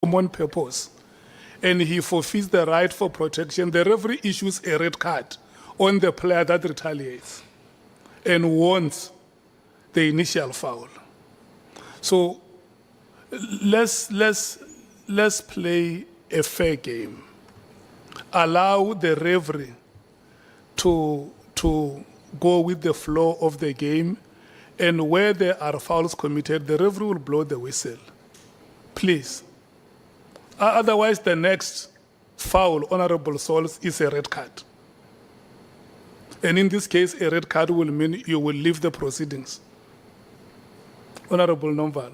common purpose and he forfeits the right for protection, the referee issues a red card on the player that retaliates and warns the initial foul. So let's play a fair game. Allow the referee to go with the flow of the game, and where there are fouls committed, the referee will blow the whistle. Please. Otherwise, the next foul, Honorable Souls, is a red card. And in this case, a red card will mean you will leave the proceedings. Honorable Nomval.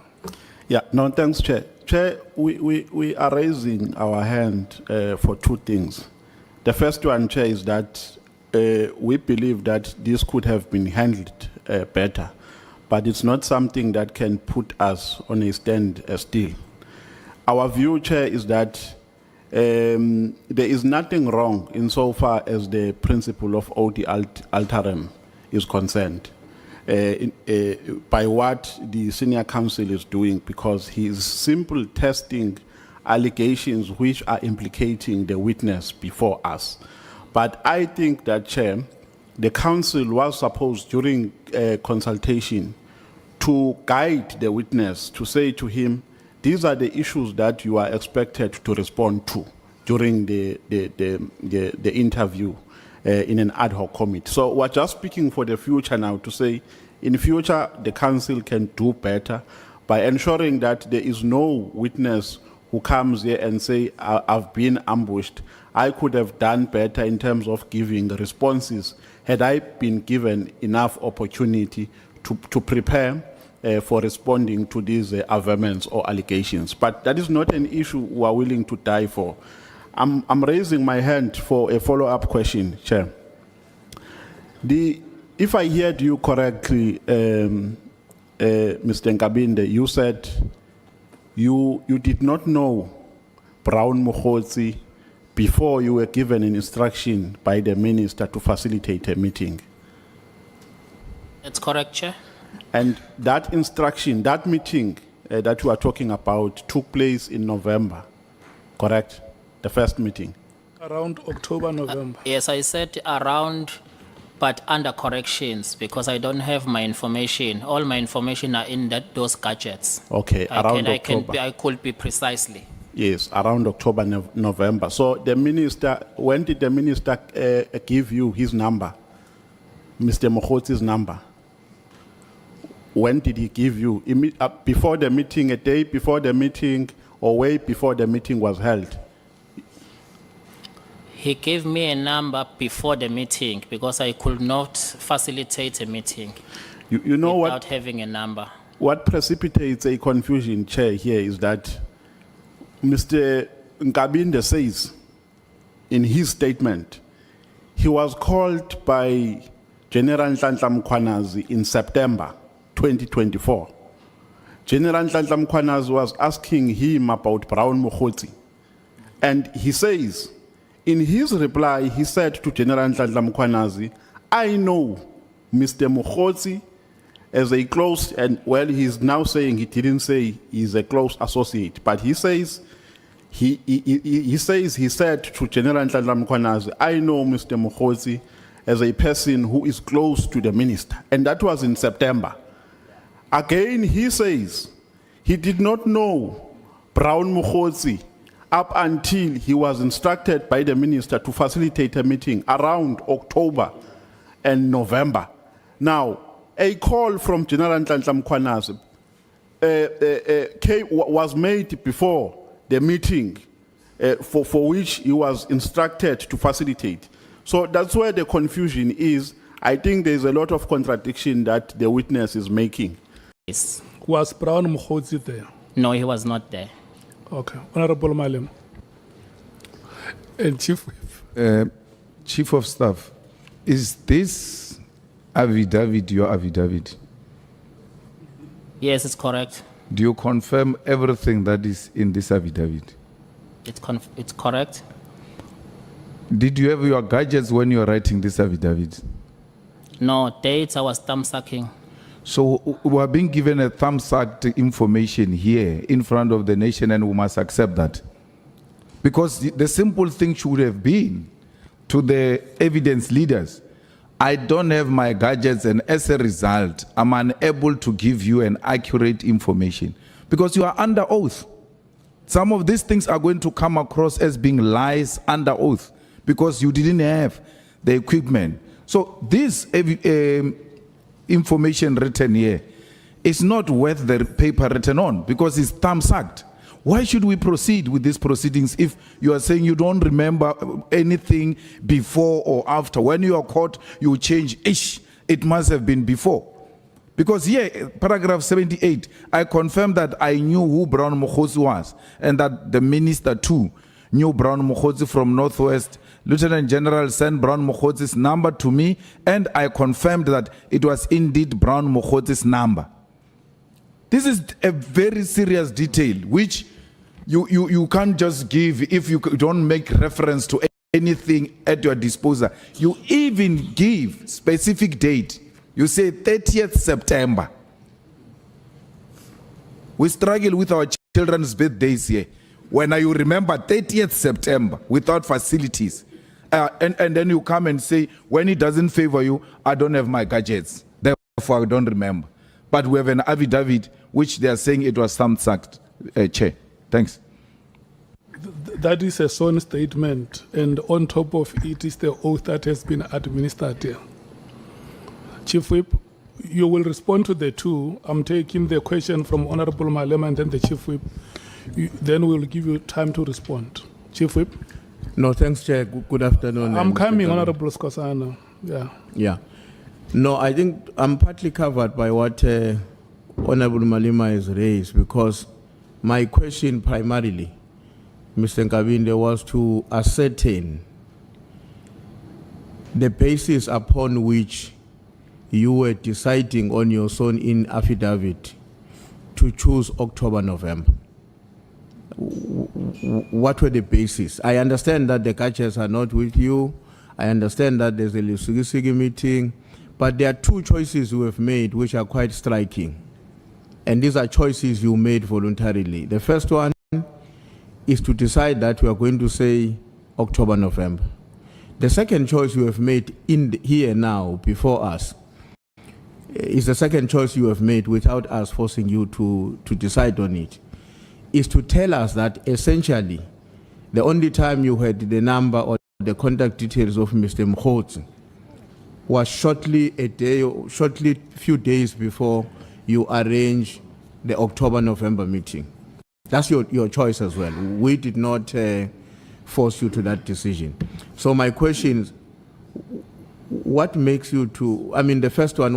Yeah, no, thanks, Chair. Chair, we are raising our hand for two things. The first one, Chair, is that we believe that this could have been handled better, but it's not something that can put us on a stand still. Our view, Chair, is that there is nothing wrong insofar as the principle of odi alteram is concerned by what the senior counsel is doing, because he is simply testing allegations which are implicating the witness before us. But I think that, Chair, the counsel was supposed during consultation to guide the witness, to say to him, these are the issues that you are expected to respond to during the interview in an ad hoc committee. So we're just speaking for the future now to say, in future, the council can do better by ensuring that there is no witness who comes here and say, I've been ambushed. I could have done better in terms of giving responses had I been given enough opportunity to prepare for responding to these averments or allegations. But that is not an issue we are willing to die for. I'm raising my hand for a follow-up question, Chair. If I heard you correctly, Mr. Nkabinde, you said you did not know Brown Mokgotsi before you were given an instruction by the minister to facilitate a meeting. That's correct, Chair. And that instruction, that meeting that you are talking about took place in November, correct? The first meeting? Around October, November. Yes, I said around, but under corrections, because I don't have my information. All my information are in those gadgets. Okay, around October. I could be precisely. Yes, around October, November. So the minister, when did the minister give you his number? Mr. Mokgotsi's number? When did he give you? Before the meeting, a day before the meeting, or way before the meeting was held? He gave me a number before the meeting because I could not facilitate a meeting you know without having a number. What precipitates a confusion, Chair, here is that Mr. Nkabinde says in his statement, he was called by General Nhlanhla Mkhwanazi in September 2024. General Nhlanhla Mkhwanazi was asking him about Brown Mokgotsi. And he says, in his reply, he said to General Nhlanhla Mkhwanazi, I know Mr. Mokgotsi as a close, and well, he's now saying he didn't say he's a close associate, but he says, he said to General Nhlanhla Mkhwanazi, I know Mr. Mokgotsi as a person who is close to the minister. And that was in September. Again, he says he did not know Brown Mokgotsi up until he was instructed by the minister to facilitate a meeting around October and November. Now, a call from General Nhlanhla Mkhwanazi was made before the meeting for which he was instructed to facilitate. So that's where the confusion is. I think there's a lot of contradiction that the witness is making. Yes. Was Brown Mokgotsi there? No, he was not there. Okay. Honorable Malem. And Chief Chief of Staff, is this affidavit your affidavit? Yes, it's correct. Do you confirm everything that is in this affidavit? It's correct. Did you have your gadgets when you were writing this affidavit? No, dates I was thumb sucking. So we are being given a thumbs-up information here in front of the nation, and we must accept that. Because the simple thing should have been to the evidence leaders, I don't have my gadgets, and as a result, I'm unable to give you an accurate information. Because you are under oath. Some of these things are going to come across as being lies under oath, because you didn't have the equipment. So this information written here is not worth the paper written on, because it's thumbs-up. Why should we proceed with these proceedings if you are saying you don't remember anything before or after? When you are caught, you change, it must have been before. Because here, paragraph 78, I confirmed that I knew who Brown Mokhosi was, and that the minister too knew Brown Mokhosi from Northwest. Lieutenant General sent Brown Mokhosi's number to me, and I confirmed that it was indeed Brown Mokhosi's number. This is a very serious detail, which you can't just give if you don't make reference to anything at your disposal. You even give specific date. You say 30th September. We struggle with our children's birthdays here. When you remember 30th September without facilities, and then you come and say, when it doesn't favor you, I don't have my gadgets. Therefore, I don't remember. But we have an affidavit which they are saying it was thumbs-up, Chair. Thanks. That is a sworn statement, and on top of it is the oath that has been administered here. Chief Whip, you will respond to the two. I'm taking the question from Honorable Malema and then the Chief Whip. Then we'll give you time to respond. Chief Whip? No, thanks, Chair. Good afternoon. I'm Mr. coming, Nkabinde. Honorable Skosana. Yeah. Yeah. No, I think I'm partly covered by what Honorable Malema has raised, because my question primarily, Mr. Nkabinde, was to ascertain the basis upon which you were deciding on your sworn-in affidavit to choose October, November. What were the basis? I understand that the gadgets are not with you. I understand that there's a Lusigi meeting, but there are two choices you have made which are quite striking. And these are choices you made voluntarily. The first one is to decide that we are going to say October, November. The second choice you have made here now before us is the second choice you have made without us forcing you to decide on it, is to tell us that essentially the only time you had the number or the contact details of Mr. Mokhosi was shortly few days before you arrange the October-November meeting. That's your choice as well. We did not force you to that decision. So my question is, what makes you to, I mean, the first one,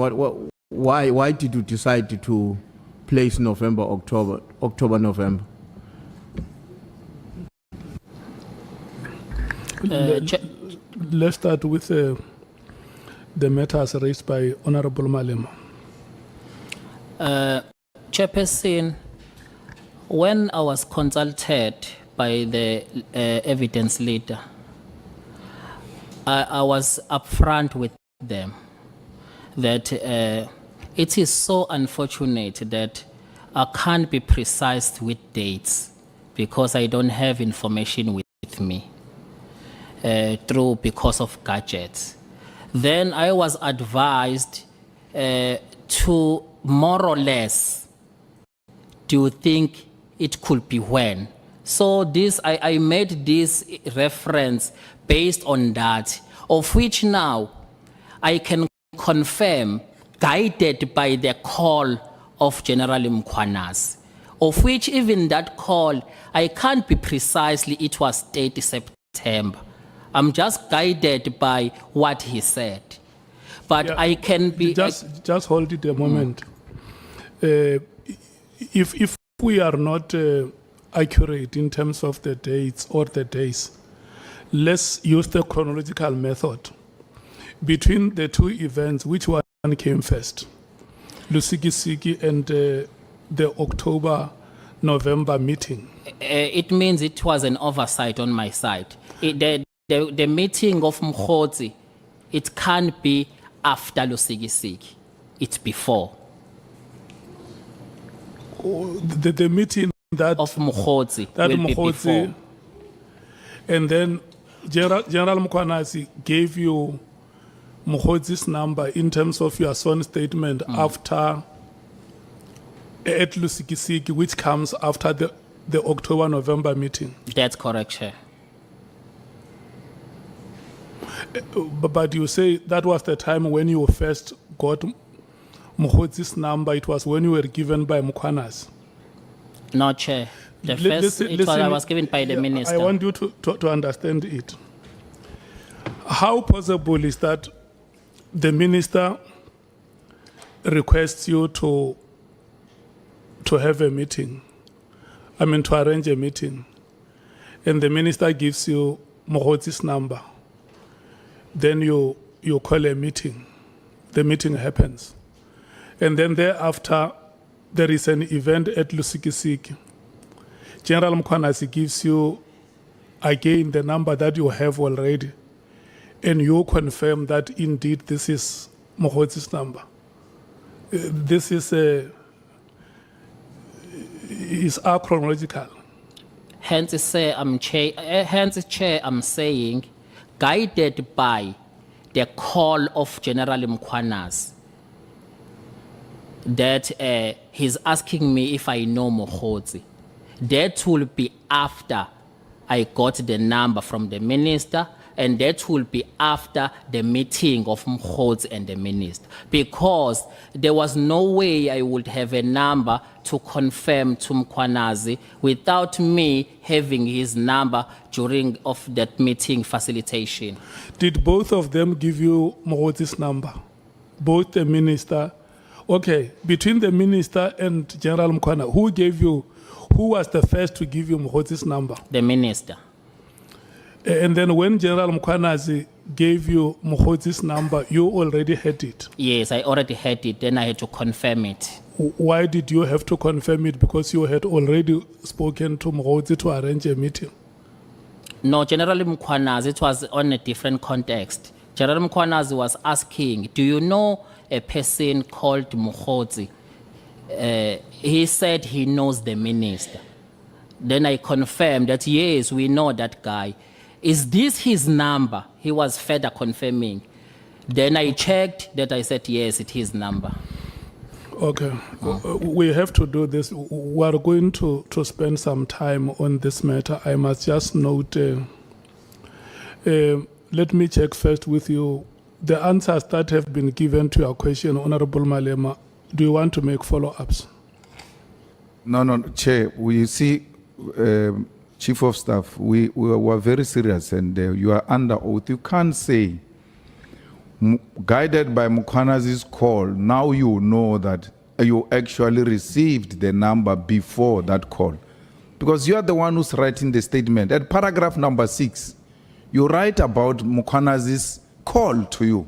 why did you decide to place November, October, November? Let's start with the matters raised by Honorable Malema. Chairperson, when I was consulted by the evidence leader, I was upfront with them that it is so unfortunate that I can't be precise with dates because I don't have information with me because of gadgets. Then I was advised to more or less, do you think it could be when? So this, I made this reference based on that, of which now I can confirm, guided by the call of General Mkhwanazi, of which even that call, I can't be precisely, it was 30 September. I'm just guided by what he said. But Yeah, I can be... Just hold it a moment. If we are not accurate in terms of the dates or the days, let's use the chronological method. Between the two events, which one came first? Lusigi and the October-November meeting. It means it was an oversight on my side. The meeting of Mkhotsi, it can't be after Lusigi. It's before. the meeting that of Mkhotsi that will be Mkhotsi, before. and then General Mkhwanazi gave you Mkhotsi's number in terms of your sworn statement after at Lusikisiki, which comes after the October-November meeting. That's correct, Chair. But you say that was the time when you first got Mkhotsi's number. It was when you were given by Mkhwanazi. No, Chair. The Li- first, I was given by the minister. I want you to understand it. How possible is that the minister requests you to have a meeting, to arrange a meeting, and the minister gives you Mkhotsi's number, then you call a meeting, the meeting happens, and then thereafter there is an event at Lusikisiki. General Mkhwanazi gives you again the number that you have already, and you confirm that indeed this is Mkhotsi's number. This is chronological. Hence, Chair, I'm saying, guided by the call of General Mkhwanazi, that he's asking me if I know Mkhotsi. That will be after I got the number from the minister, and that will be after the meeting of Mkhotsi and the minister, because there was no way I would have a number to confirm to Mkhwanazi without me having his number during of that meeting facilitation. Did both of them give you Mkhotsi's number? Both the minister? Okay, between the minister and General Mkhwanazi, who was the first to give you Mkhotsi's number? The minister. And then when General Mkhwanazi gave you Mkhotsi's number, you already had it. Yes, I already had it. Then I had to confirm it. Why did you have to confirm it? Because you had already spoken to Mkhotsi to arrange a meeting. No, General Mkhwanazi, it was on a different context. General Mkhwanazi was asking, do you know a person called Mkhotsi? He said he knows the minister. Then I confirmed that, yes, we know that guy. Is this his number? He was further confirming. Then I checked that, I said, yes, it's his number. Okay, we have to do this. We are going to spend some time on this matter. I must just note, let me check first with you. The answers that have been given to your question, Honorable Malema, do you want to make follow-ups? No, Chair, we see, Chief of Staff, we were very serious, and you are under oath. You can't say, guided by Mkhwanazi's call, now you know that you actually received the number before that call. Because you are the one who's writing the statement. At paragraph number 6, you write about Mkhwanazi's call to you.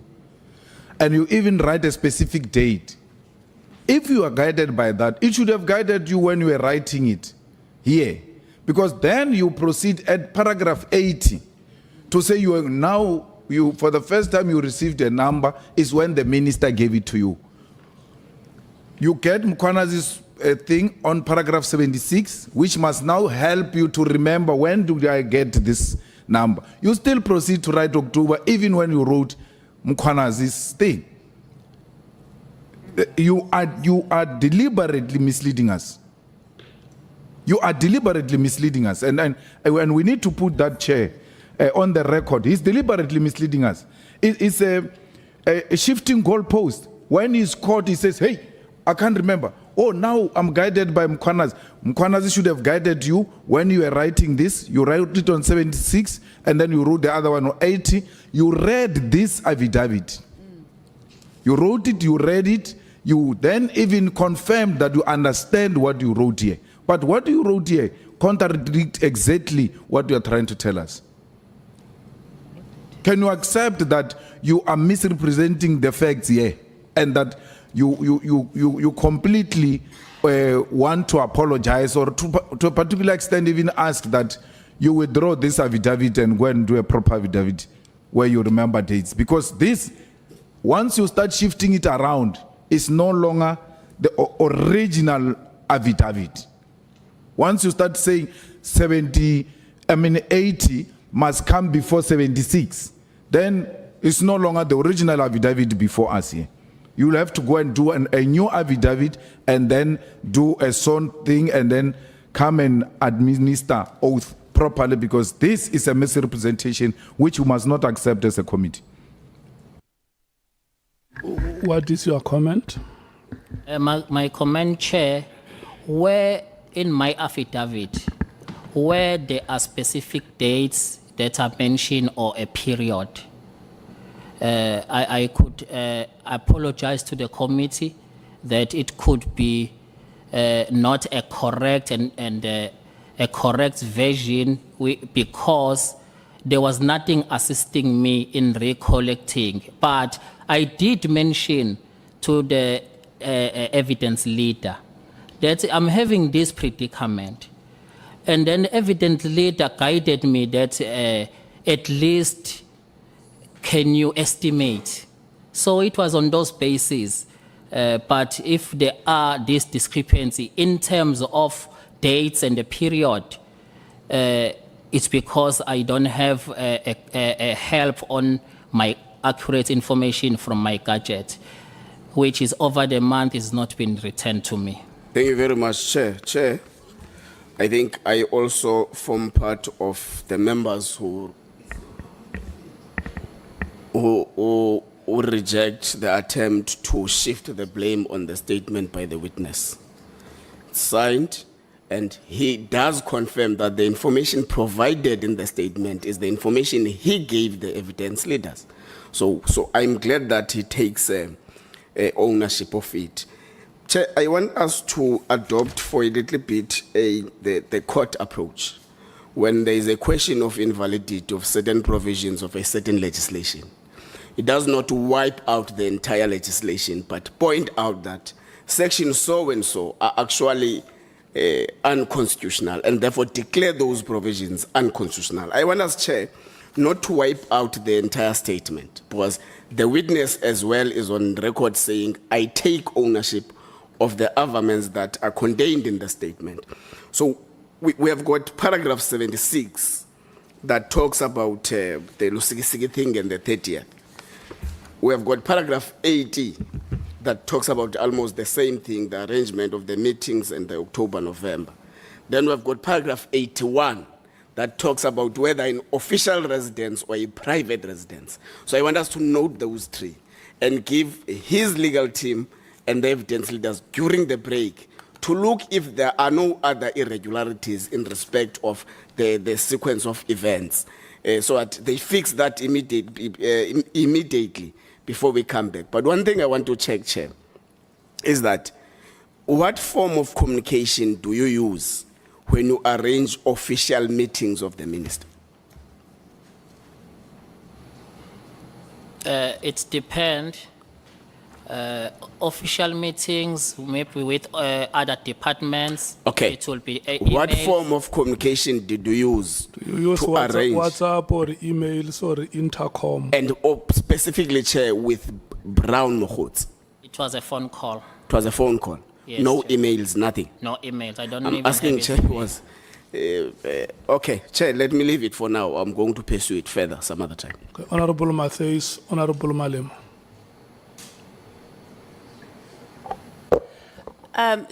And you even write a specific date. If you are guided by that, it should have guided you when you were writing it here. Because then you proceed at paragraph 80 to say you are now, for the first time you received a number is when the minister gave it to you. You get Mkhwanazi's thing on paragraph 76, which must now help you to remember when did I get this number. You still proceed to write October even when you wrote Mkhwanazi's thing. You are deliberately misleading us. You are deliberately misleading us, and we need to put that, Chair, on the record. He's deliberately misleading us. It's a shifting goalpost. When he's caught, he says, hey, I can't remember. Oh, now I'm guided by Mkhwanazi. Mkhwanazi should have guided you when you were writing this. You wrote it on 76, and then you wrote the other one on 80. You read this affidavit. You wrote it, you read it. You then even confirmed that you understand what you wrote here. But what you wrote here contradicts exactly what you are trying to tell us. Can you accept that you are misrepresenting the facts here, and that you completely want to apologize, or to a particular extent even ask that you withdraw this affidavit and go and do a proper affidavit where you remember dates? Because this, once you start shifting it around, it's no longer the original affidavit. Once you start saying 80 must come before 76, then it's no longer the original affidavit before us here. You'll have to go and do a new affidavit and then do a sworn thing and then come and administer oath properly, because this is a misrepresentation which you must not accept as a committee. What is your comment? My comment, Chair, where in my affidavit, where there are specific dates that are mentioned or a period, I could apologize to the committee that it could be not a correct and a correct version because there was nothing assisting me in recollecting. But I did mention to the evidence leader that I'm having this predicament. And then the evidence leader guided me that at least can you estimate? So it was on those bases. But if there are this discrepancy in terms of dates and the period, it's because I don't have a help on my accurate information from my gadget, which is over the month is not been returned to me. Thank you very much, Chair. Chair, I think I also form part of the members who reject the attempt to shift the blame on the statement by the witness. Signed, and he does confirm that the information provided in the statement is the information he gave the evidence leaders. So I'm glad that he takes ownership of it. Chair, I want us to adopt for a little bit the court approach when there is a question of invalidity of certain provisions of a certain legislation. It does not wipe out the entire legislation, but point out that sections so and so are actually unconstitutional and therefore declare those provisions unconstitutional. I want us, Chair, not to wipe out the entire statement, because the witness as well is on record saying, I take ownership of the arguments that are contained in the statement. So we have got paragraph 76 that talks about the Lusikisiki thing and the 30th. We have got paragraph 80 that talks about almost the same thing, the arrangement of the meetings in the October, November. Then we have got paragraph 81 that talks about whether in official residence or a private residence. So I want us to note those three and give his legal team and the evidence leaders during the break to look if there are no other irregularities in respect of the sequence of events, so that they fix that immediately before we come back. But one thing I want to check, Chair, is that what form of communication do you use when you arrange official meetings of the minister? It depends. Official meetings, maybe with other departments. Okay. It will be What emails. form of communication did you use You use to arrange? WhatsApp or emails or intercom? And specifically, Chair, with Brown Mohots? It was a phone call. It was a phone call. Yes, No Chair. emails, nothing. No emails. I don't I'm even asking, have Chair, it. was okay, Chair, let me leave it for now. I'm going to pursue it further some other time. Okay, Honorable Matthews, Honorable Malema.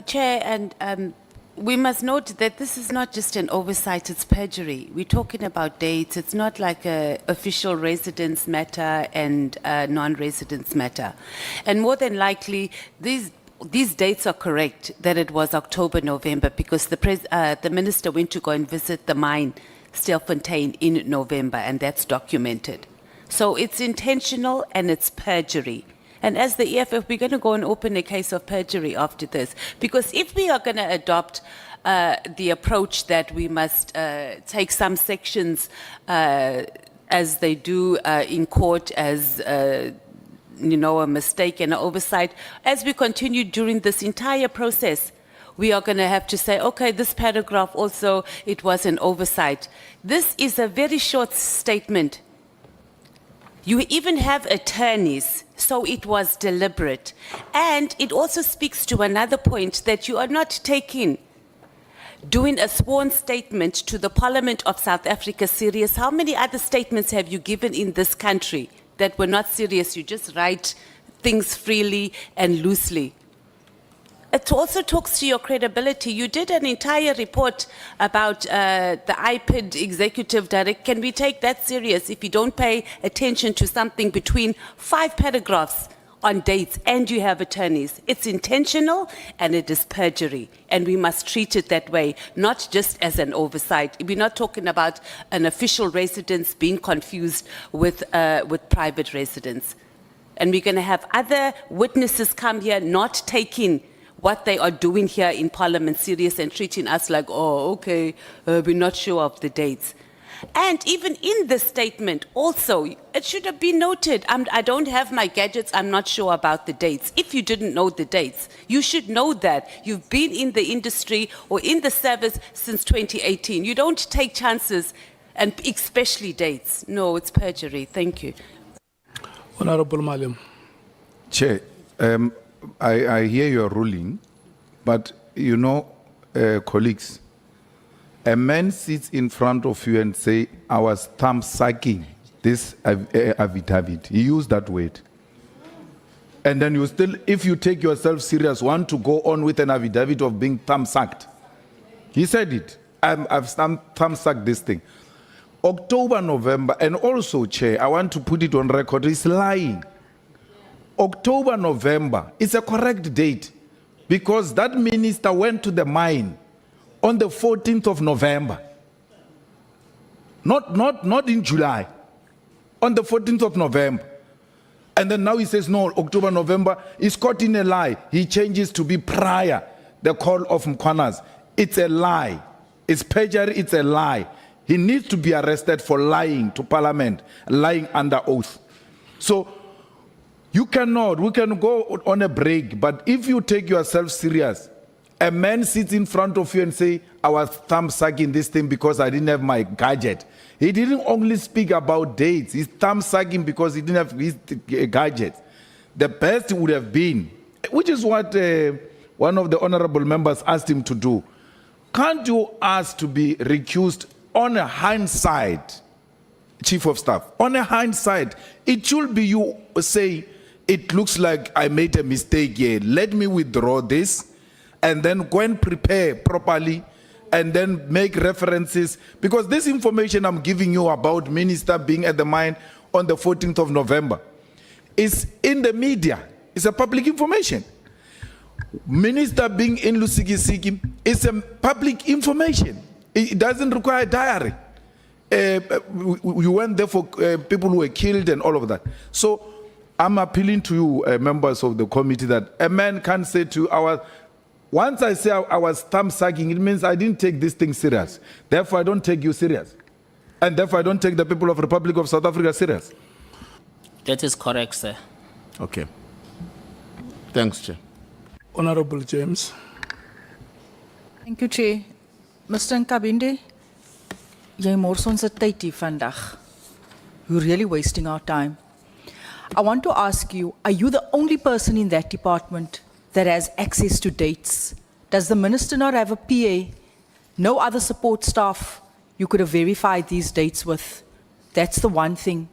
Chair, and we must note that this is not just an oversight, it's perjury. We're talking about dates. It's not like a official residence matter and non-residence matter. And more than likely, these dates are correct, that it was October, November, because the minister went to go and visit the mine, Stilfontein, in November, and that's documented. So it's intentional and it's perjury. And as the EFF, we're going to go and open a case of perjury after this. Because if we are going to adopt the approach that we must take some sections as they do in court as a mistake and an oversight, as we continue during this entire process, we are going to have to say, okay, this paragraph also, it was an oversight. This is a very short statement. You even have attorneys, so it was deliberate. And it also speaks to another point that you are not doing a sworn statement to the Parliament of South Africa serious. How many other statements have you given in this country that were not serious? You just write things freely and loosely. It also talks to your credibility. You did an entire report about the IPID executive director. Can we take that serious if you don't pay attention to something between 5 paragraphs on dates and you have attorneys? It's intentional and it is perjury, and we must treat it that way, not just as an oversight. We're not talking about an official residence being confused with private residence. And we're going to have other witnesses come here not taking what they are doing here in Parliament serious and treating us like, oh, okay, we're not sure of the dates. And even in the statement also, it should have been noted, I don't have my gadgets, I'm not sure about the dates. If you didn't know the dates, you should know that. You've been in the industry or in the service since 2018. You don't take chances, and especially dates. No, it's perjury. Thank you. Honorable Malim. Chair, I hear your ruling, but you know, colleagues, a man sits in front of you and say, I was thumb sucking this affidavit. He used that word. And then you still, if you take yourself serious, want to go on with an affidavit of being thumb sucked. He said it. I've thumb sucked this thing. October, November, and also, Chair, I want to put it on record, he's lying. October, November, it's a correct date because that minister went to the mine on the 14th of November. Not in July, on the 14th of November. And then now he says, no, October, November, he's caught in a lie. He changes to be prior, the call of Mkwanas. It's a lie. It's perjury, it's a lie. He needs to be arrested for lying to Parliament, lying under oath. So, we can go on a break, but if you take yourself serious, a man sits in front of you and say, I was thumb sucking this thing because I didn't have my gadget. He didn't only speak about dates. He's thumb sucking because he didn't have his gadget. The best would have been, which is what one of the honorable members asked him to do. Can't you ask to be recused on a hindsight, Chief of Staff? On a hindsight, it should be you say, it looks like I made a mistake here. Let me withdraw this and then go and prepare properly and then make references. Because this information I'm giving you about Minister being at the mine on the 14th of November is in the media. It's a public information. Minister being in Lusikisiki is a public information. It doesn't require a diary. You went there for people who were killed and all of that. So I'm appealing to you, members of the committee, that a man can't say to once I say I was thumb sucking, it means I didn't take this thing serious. Therefore, I don't take you serious. And therefore, I don't take the people of the Republic of South Africa serious. That is correct, sir. Okay. Thanks, Chair. Honorable James. Thank you, Chair. Mr. Nkabinde, jy mors ons se tyd hier vandag. You're really wasting our time. I want to ask you, are you the only person in that department that has access to dates? Does the minister not have a PA? No other support staff you could have verified these dates with? That's the one thing.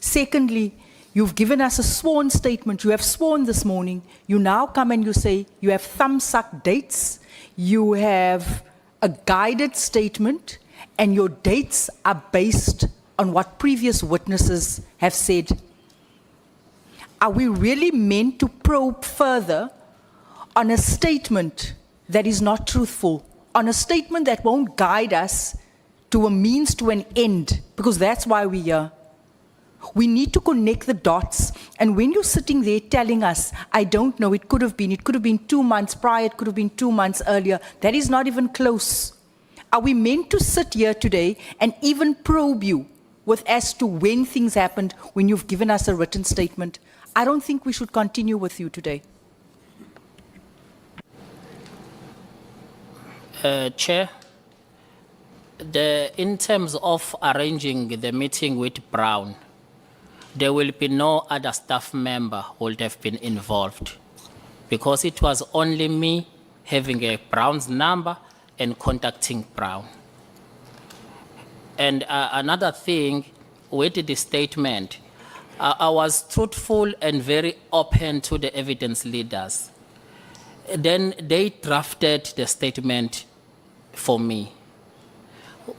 Secondly, you've given us a sworn statement. You have sworn this morning. You now come and you say you have thumb-sucked dates. You have a guided statement, and your dates are based on what previous witnesses have said. Are we really meant to probe further on a statement that is not truthful, on a statement that won't guide us to a means to an end? Because that's why we're here. We need to connect the dots. And when you're sitting there telling us, I don't know, it could have been 2 months prior, it could have been 2 months earlier, that is not even close. Are we meant to sit here today and even probe you with as to when things happened when you've given us a written statement? I don't think we should continue with you today. Chair, in terms of arranging the meeting with Brown, there will be no other staff member who would have been involved because it was only me having a Brown's number and contacting Brown. And another thing with the statement, I was truthful and very open to the evidence leaders. Then they drafted the statement for me.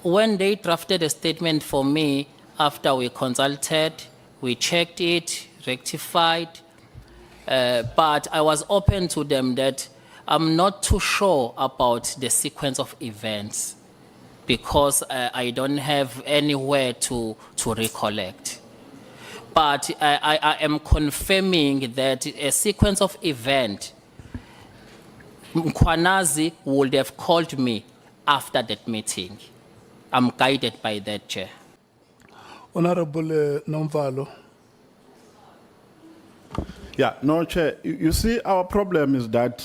When they drafted a statement for me, after we consulted, we checked it, rectified, but I was open to them that I'm not too sure about the sequence of events because I don't have anywhere to recollect. But I am confirming that a sequence of events, Mkwanazi would have called me after that meeting. I'm guided by that, Chair. Honorable Nomvalo. Yeah, no, Chair. You see, our problem is that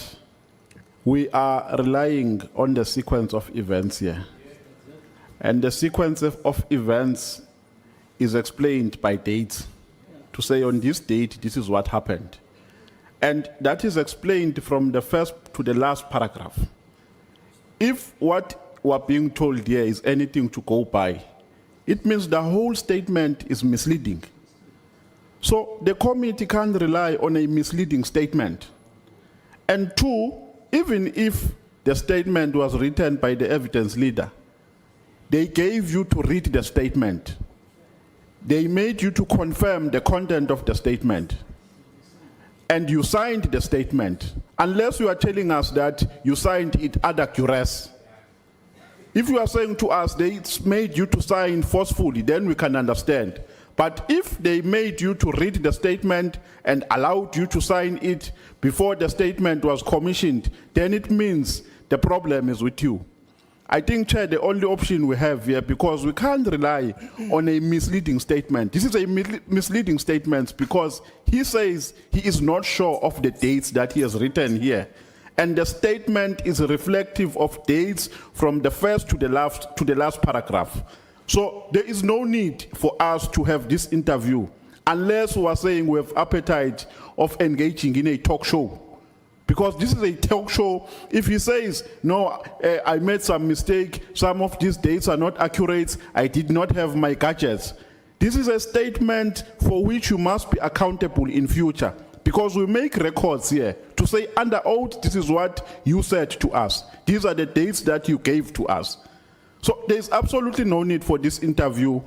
we are relying on the sequence of events here. And the sequence of events is explained by dates. To say on this date, this is what happened. And that is explained from the first to the last paragraph. If what we're being told here is anything to go by, it means the whole statement is misleading. So the committee can't rely on a misleading statement. And two, even if the statement was written by the evidence leader, they gave you to read the statement. They made you to confirm the content of the statement. And you signed the statement, unless you are telling us that you signed it ad acurés. If you are saying to us they made you to sign forcefully, then we can understand. But if they made you to read the statement and allowed you to sign it before the statement was commissioned, then it means the problem is with you. I think, Chair, the only option we have here, because we can't rely on a misleading statement. This is a misleading statement because he says he is not sure of the dates that he has written here. And the statement is reflective of dates from the first to the last paragraph. So there is no need for us to have this interview unless we are saying we have appetite of engaging in a talk show. Because this is a talk show. If he says, no, I made some mistake, some of these dates are not accurate, I did not have my gadgets. This is a statement for which you must be accountable in future. Because we make records here to say under oath, this is what you said to us. These are the dates that you gave to us. So there's absolutely no need for this interview.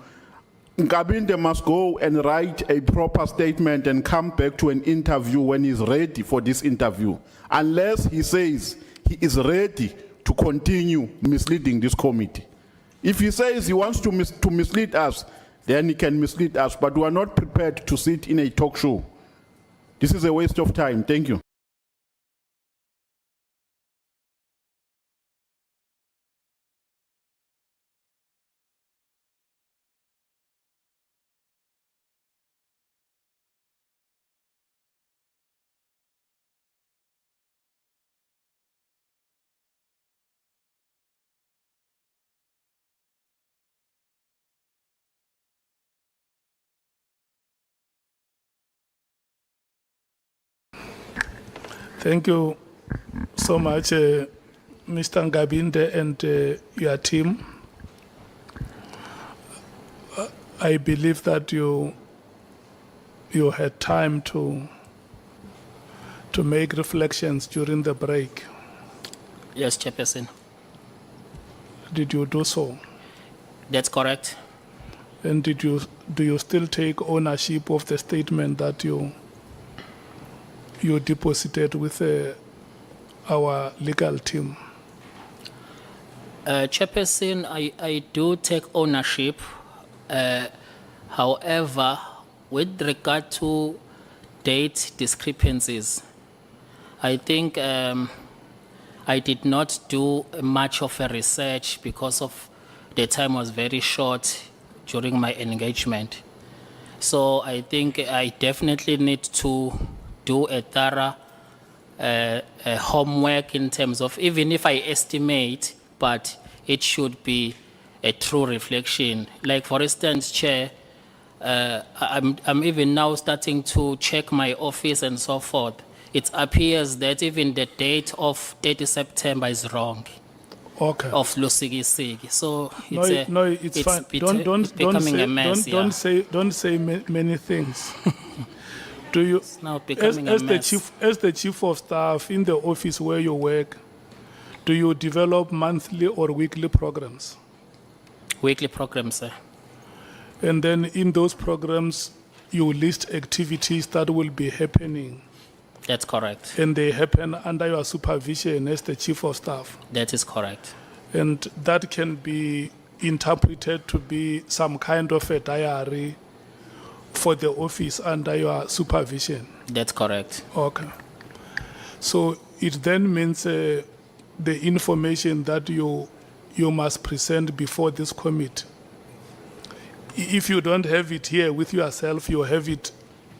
Nkabinde must go and write a proper statement and come back to an interview when he's ready for this interview. Unless he says he is ready to continue misleading this committee. If he says he wants to mislead us, then he can mislead us, but we are not prepared to sit in a talk show. This is a waste of time. Thank you. Thank you so much, Mr. Nkabinde and your team. I believe that you had time to make reflections during the break. Yes, Chairperson. Did you do so? That's correct. And do you still take ownership of the statement that you deposited with our legal team? Chairperson, I do take ownership. However, with regard to date discrepancies, I think I did not do much of a research because of the time was very short during my engagement. So I think I definitely need to do a thorough homework in terms of, even if I estimate, but it should be a true reflection. Like, for instance, Chair, I'm even now starting to check my office and so forth. It appears that even the date of 30 September is wrong, Okay. of Lusigisigi. So No, it's, no, it's fine. Don't becoming say, a mess. don't say many things. Do you, It's now becoming a as mess. the chief of staff in the office where you work, do you develop monthly or weekly programs? Weekly program, sir. And then in those programs, you list activities that will be happening, That's correct. and they happen under your supervision as the chief of staff. That is correct. And that can be interpreted to be some kind of a diary for the office under your supervision. That's correct. Okay. So it then means the information that you must present before this committee. If you don't have it here with yourself, you have it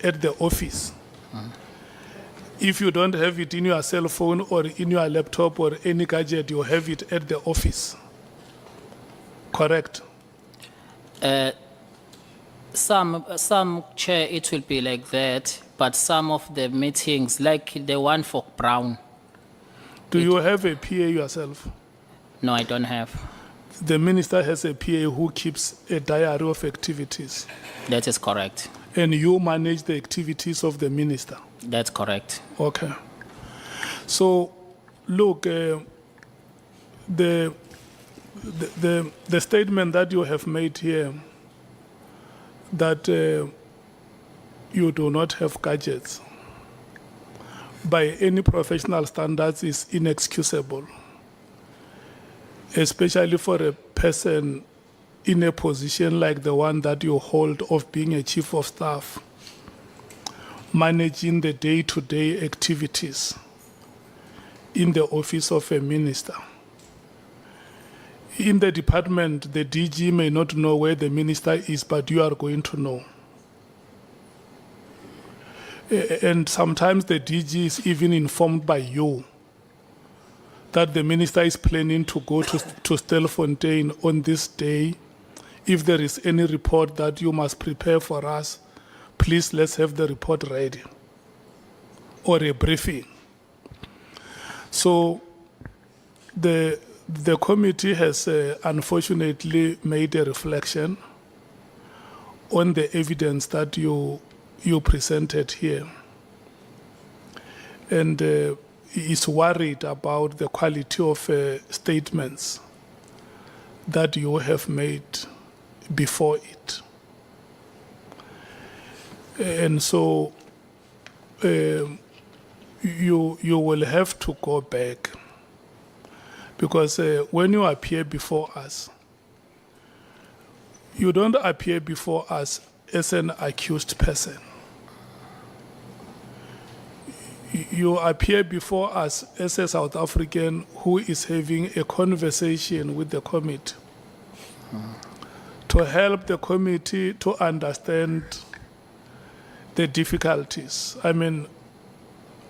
at the office. If you don't have it in your cell phone or in your laptop or any gadget, you have it at the office. Correct? Some chair, it will be like that, but some of the meetings, like the one for Brown, Do you have a PA yourself? no, I don't have. The minister has a PA who keeps a diary of activities, That is correct. and you manage the activities of the minister. That's correct. Okay. So, look, the statement that you have made here, that you do not have gadgets, by any professional standards is inexcusable, especially for a person in a position like the one that you hold of being a chief of staff, managing the day-to-day activities in the office of a minister. In the department, the DG may not know where the minister is, but you are going to know. And sometimes the DG is even informed by you that the minister is planning to go to Stelfontein on this day. If there is any report that you must prepare for us, please let's have the report ready, or a briefing. So the committee has unfortunately made a reflection on the evidence that you presented here, and is worried about the quality of statements that you have made before it. And so you will have to go back, because when you appear before us, you don't appear before us as an accused person. You appear before us as a South African who is having a conversation with the committee to help the committee to understand the difficulties. I mean,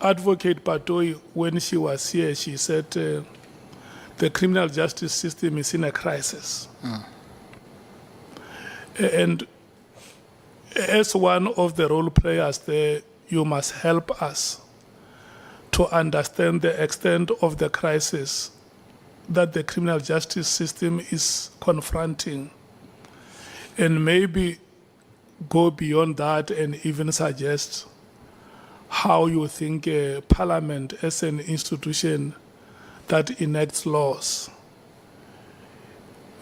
Advocate Patoi, when she was here, she said the criminal justice system is in a crisis. And as one of the role players there, you must help us to understand the extent of the crisis that the criminal justice system is confronting, and maybe go beyond that and even suggest how you think Parliament as an institution that enacts laws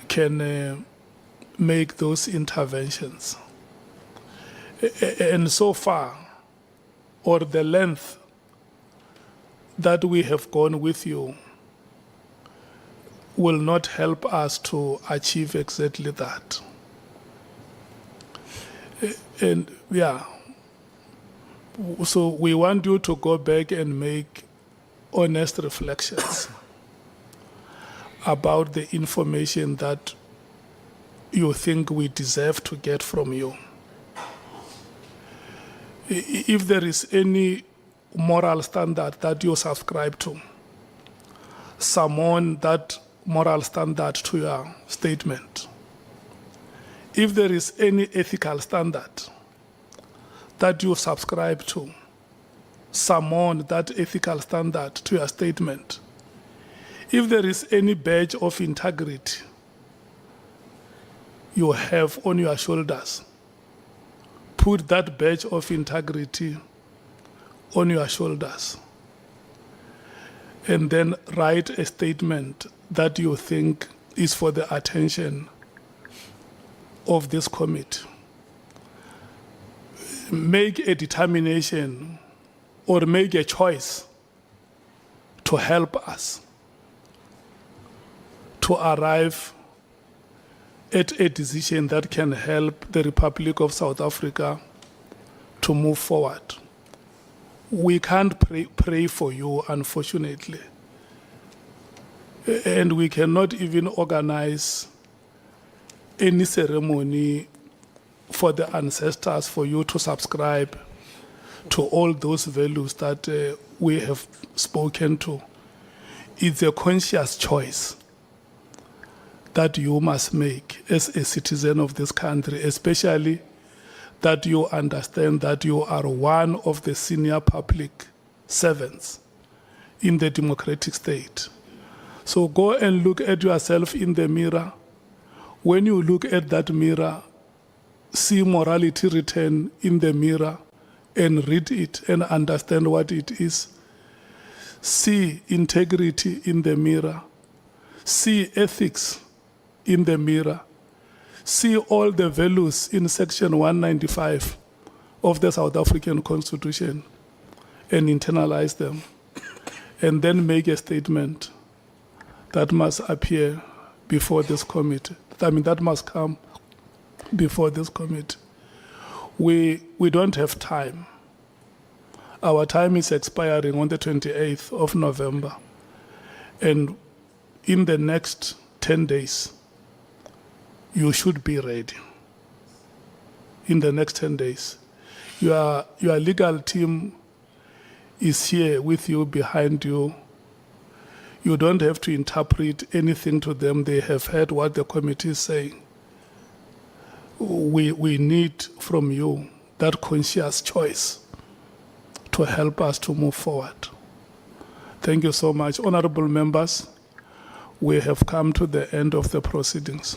can make those interventions. And so far, or the length that we have gone with you, will not help us to achieve exactly that. And yeah, so we want you to go back and make honest reflections about the information that you think we deserve to get from you. If there is any moral standard that you subscribe to, summon that moral standard to your statement. if there is any ethical standard that you subscribe to, summon that ethical standard to your statement. If there is any badge of integrity you have on your shoulders, put that badge of integrity on your shoulders, and then write a statement that you think is for the attention of this committee. Make a determination or make a choice to help us to arrive at a decision that can help the Republic of South Africa to move forward. We can't pray for you, unfortunately. And we cannot even organize any ceremony for the ancestors for you to subscribe to all those values that we have spoken to. It's a conscious choice that you must make as a citizen of this country, especially that you understand that you are one of the senior public servants in the democratic state. So go and look at yourself in the mirror. When you look at that mirror, see morality written in the mirror and read it and understand what it is. See integrity in the mirror. See ethics in the mirror. See all the values in Section 195 of the South African Constitution and internalize them. And then make a statement that must appear before this committee. That must come before this committee. We don't have time. Our time is expiring on the 28th of November. And in the next 10 days, you should be ready. In the next 10 days. Your legal team is here with you, behind you. You don't have to interpret anything to them. They have heard what the committee is saying. We need from you that conscious choice to help us to move forward. Thank you so much. Honorable members, we have come to the end of the proceedings.